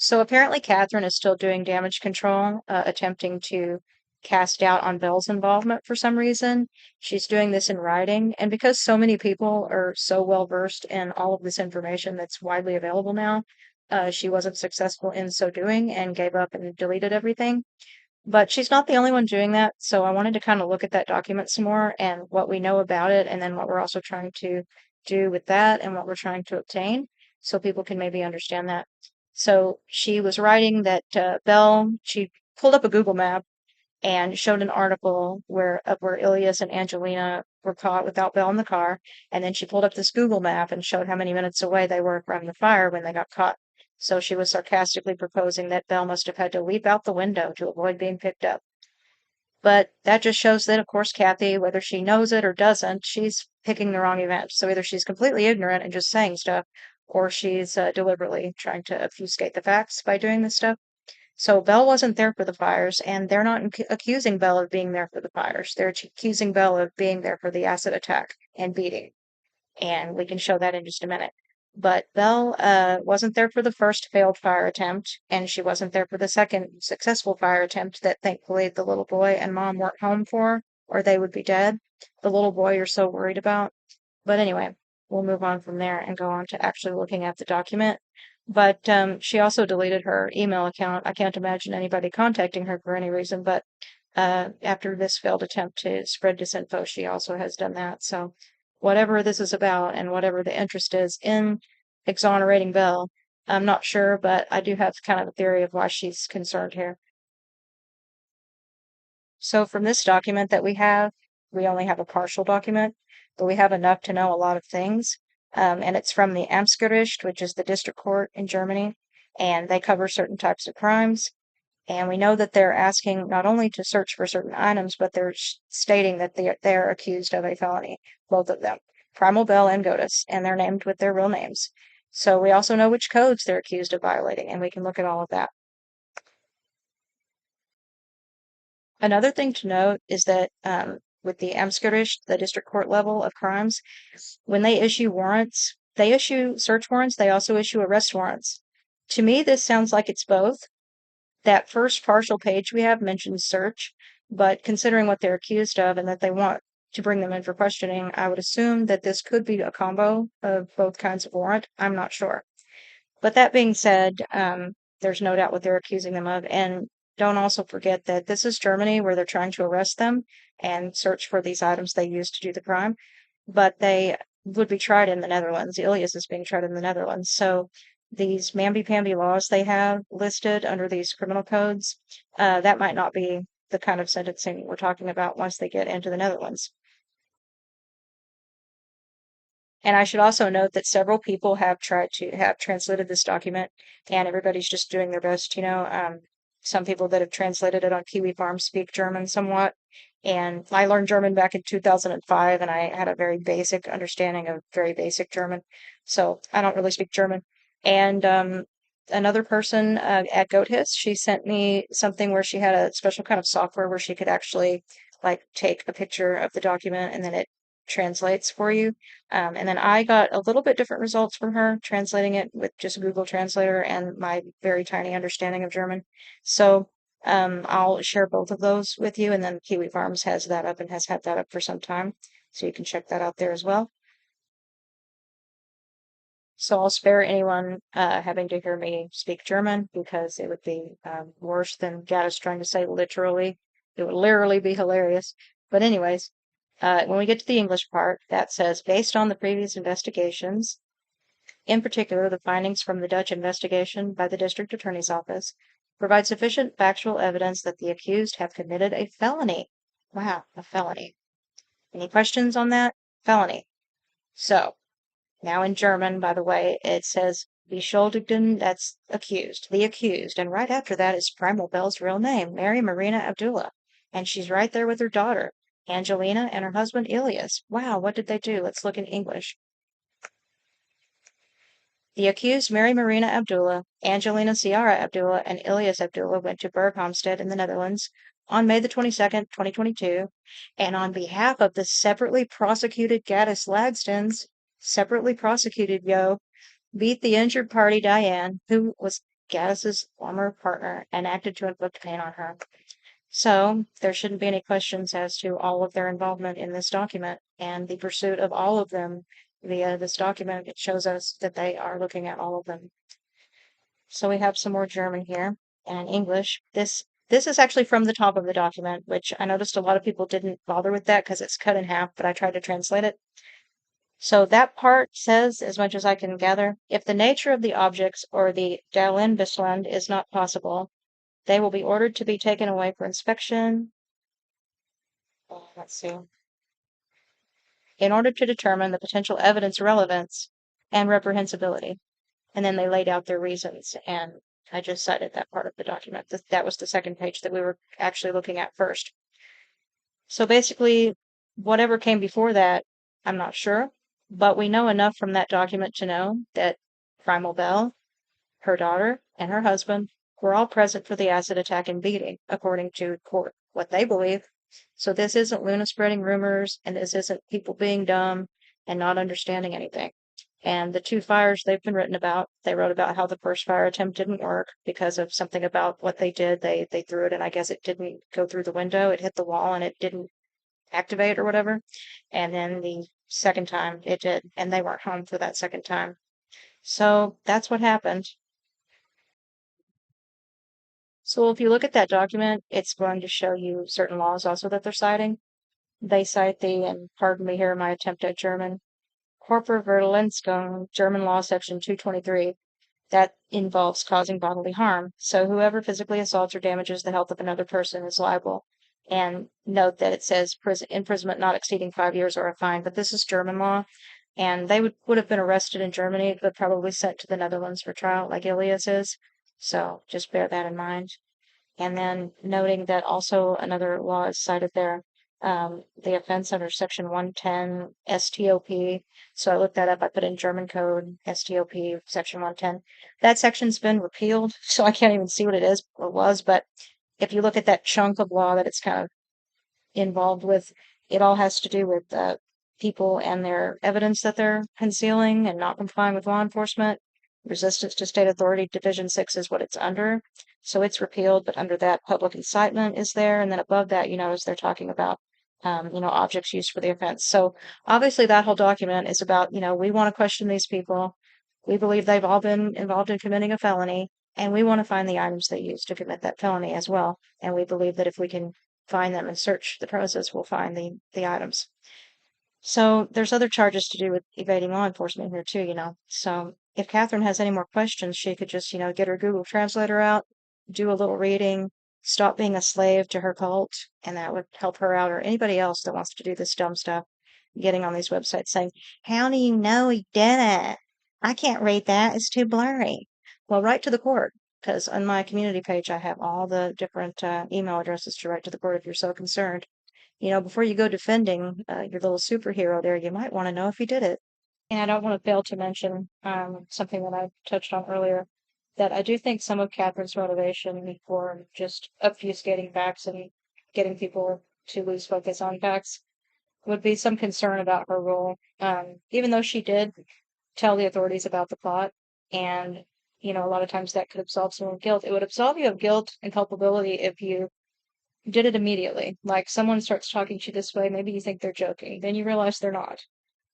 So apparently Catherine is still doing damage control, attempting to cast doubt on Belle's involvement for some reason. She's doing this in writing, and because so many people are so well versed in all of this information that's widely available now, she wasn't successful in so doing and gave up and deleted everything. But she's not the only one doing that, so I wanted to kind of look at that document some more and what we know about it, and then what we're also trying to do with that and what we're trying to obtain, so people can maybe understand that. So she was writing that she pulled up a Google map and showed an article where Ilias and Angelina were caught without Belle in the car, and then she pulled up this Google map and showed how many minutes away they were from the fire when they got caught. So she was sarcastically proposing that Belle must have had to leap out the window to avoid being picked up. But that just shows that, of course, Cathy, whether she knows it or doesn't, she's picking the wrong event. So either she's completely ignorant and just saying stuff, or she's deliberately trying to obfuscate the facts by doing this stuff. So Belle wasn't there for the fires, and they're not accusing Belle of being there for the fires. They're accusing Belle of being there for the acid attack and beating. And we can show that in just a minute. But Belle wasn't there for the first failed fire attempt, and she wasn't there for the second successful fire attempt that thankfully the little boy and mom weren't home for, or they would be dead. The little boy you're so worried about. But anyway, we'll move on from there and go on to actually looking at the document. But she also deleted her email account. I can't imagine anybody contacting her for any reason, but after this failed attempt to spread disinfo, she also has done that. So whatever this is about and whatever the interest is in exonerating Belle, I'm not sure, but I do have kind of a theory of why she's concerned here. So from this document that we only have a partial document, but we have enough to know a lot of things. And it's from the Amtsgericht, which is the district court in Germany, and they cover certain types of crimes. And we know that they're asking not only to search for certain items, but they're stating that they're accused of a felony, both of them, Primal Belle and Goatis, and they're named with their real names. So we also know which codes they're accused of violating, and we can look at all of that. Another thing to note is that with the Amtsgericht, the district court level of crimes, when they issue warrants, they issue search warrants, they also issue arrest warrants. To me, this sounds like it's both. That first partial page we have mentions search, but considering what they're accused of and that they want to bring them in for questioning, I would assume that this could be a combo of both kinds of warrant. I'm not sure. But that being said, there's no doubt what they're accusing them of. And don't also forget that this is Germany where they're trying to arrest them and search for these items they used to do the crime. But they would be tried in the Netherlands. Ilias is being tried in the Netherlands. So these mamby-pamby laws they have listed under these criminal codes, that might not be the kind of sentencing we're talking about once they get into the Netherlands. And I should also note that several people have tried to have translated this document, and everybody's just doing their best. Some people that have translated it on Kiwi Farm speak German somewhat, and I learned German back in 2005, and I had a very basic understanding of very basic German, so I don't really speak German. And another person at Goatis, she sent me something where she had a special kind of software where she could actually like take a picture of the document and then it translates for you. And then I got a little bit different results from her, translating it with just Google Translator and my very tiny understanding of German. So I'll share both of those with you, and then Kiwi Farms has that up and has had that up for some time. So you can check that out there as well. So I'll spare anyone having to hear me speak German because it would be worse than Gatis trying to say literally. It would literally be hilarious. But anyways, when we get to the English part, that says, based on the previous investigations, in particular the findings from the Dutch investigation by the District Attorney's Office, provide sufficient factual evidence that the accused have committed a felony. Wow, a felony. Any questions on that? Felony. So, now in German, by the way, it says Beschuldigten, that's accused, the accused, and right after that is Primal Belle's real name, Mary Marina Abdullah, and she's right there with her daughter, Angelina, and her husband, Ilias. Wow, what did they do? Let's look in English. The accused Mary Marina Abdullah, Angelina Ciara Abdullah, and Ilias Abdullah went to Berghamsted in the Netherlands on May the 22nd, 2022, and on behalf of the separately prosecuted Gatis Lagstons, separately prosecuted, beat the injured party Diane, who was Gatis's former partner and acted to inflict pain on her. So there shouldn't be any questions as to all of their involvement in this document and the pursuit of all of them via this document. It shows us that they are looking at all of them. So we have some more German here and English. This is actually from the top of the document, which I noticed a lot of people didn't bother with that because it's cut in half, but I tried to translate it. So that part says, as much as I can gather, if the nature of the objects or the Dahlenbestand is not possible, they will be ordered to be taken away for inspection. Let's see. In order to determine the potential evidence relevance and reprehensibility. And then they laid out their reasons, and I just cited that part of the document. That was the second page that we were actually looking at first. So basically, whatever came before that, I'm not sure, but we know enough from that document to know that Primal Belle, her daughter, and her husband were all present for the acid attack and beating, according to court, what they believe. So this isn't Luna spreading rumors, and this isn't people being dumb and not understanding anything. And the two fires they've been written about, they wrote about how the first fire attempt didn't work because of something about what they did. They threw it, and I guess it didn't go through the window. It hit the wall, and it didn't activate or whatever. And then the second time it did, and they weren't home for that second time. So that's what happened. So if you look at that document, it's going to show you certain laws also that they're citing. They cite the, and pardon me here, my attempt at German, Körperverletzung, German law section 223, that involves causing bodily harm. So whoever physically assaults or damages the health of another person is liable. And note that it says imprisonment not exceeding 5 years or a fine, but this is German law. And they would have been arrested in Germany, but probably sent to the Netherlands for trial, like Ilias is. So just bear that in mind. And then noting that also another law is cited there, the offense under section 110 STOP. So I looked that up. I put in German code STOP section 110. That section's been repealed, so I can't even see what it is or was. But if you look at that chunk of law that it's kind of involved with, it all has to do with people and their evidence that they're concealing and not complying with law enforcement. Resistance to state authority, Division 6 is what it's under. So it's repealed, but under that, public incitement is there. And then above that, you notice they're talking about, objects used for the offense. So obviously that whole document is about, we want to question these people. We believe they've all been involved in committing a felony, and we want to find the items they used to commit that felony as well. And we believe that if we can find them and search the premises, we'll find the items. So there's other charges to do with evading law enforcement here too. So if Catherine has any more questions, she could just, get her Google Translator out, do a little reading, stop being a slave to her cult, and that would help her out or anybody else that wants to do this dumb stuff, getting on these websites saying, how do you know he did it? I can't read that. It's too blurry. Well, write to the court, because on my community page, I have all the different email addresses to write to the court if you're so concerned. Before you go defending your little superhero there, you might want to know if he did it. And I don't want to fail to mention something that I touched on earlier, that I do think some of Catherine's motivation for just obfuscating facts and getting people to lose focus on facts would be some concern about her role. Even though she did tell the authorities about the plot, and a lot of times that could absolve someone of guilt. It would absolve you of guilt and culpability if you did it immediately. Like someone starts talking to you this way, maybe you think they're joking, then you realize they're not.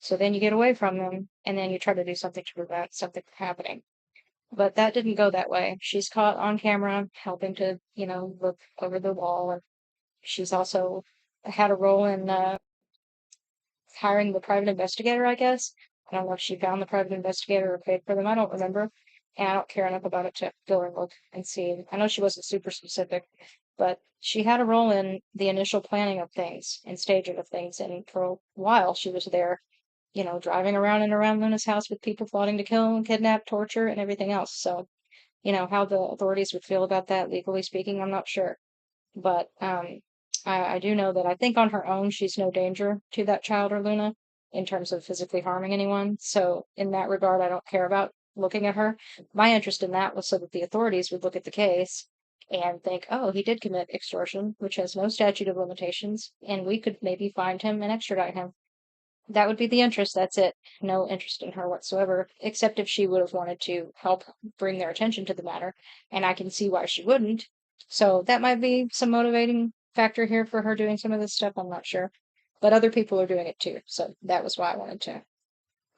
So then you get away from them, and then you try to do something to prevent something from happening. But that didn't go that way. She's caught on camera helping to, look over the wall, and she's also had a role in hiring the private investigator, I guess. I don't know if she found the private investigator or paid for them. I don't remember. And I don't care enough about it to go and look and see. I know she wasn't super specific, but she had a role in the initial planning of things and staging of things. And for a while, she was there, driving around and around Luna's house with people plotting to kill and kidnap, torture, and everything else. So, how the authorities would feel about that, legally speaking, I'm not sure. But I do know that I think on her own, she's no danger to that child or Luna in terms of physically harming anyone. So in that regard, I don't care about looking at her. My interest in that was so that the authorities would look at the case and think, oh, he did commit extortion, which has no statute of limitations, and we could maybe find him and extradite him. That would be the interest. That's it. No interest in her whatsoever, except if she would have wanted to help bring their attention to the matter, and I can see why she wouldn't. So that might be some motivating factor here for her doing some of this stuff. I'm not sure. But other people are doing it too. So that was why I wanted to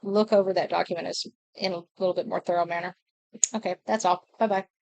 look over that document as in a little bit more thorough manner. Okay, that's all. Bye bye.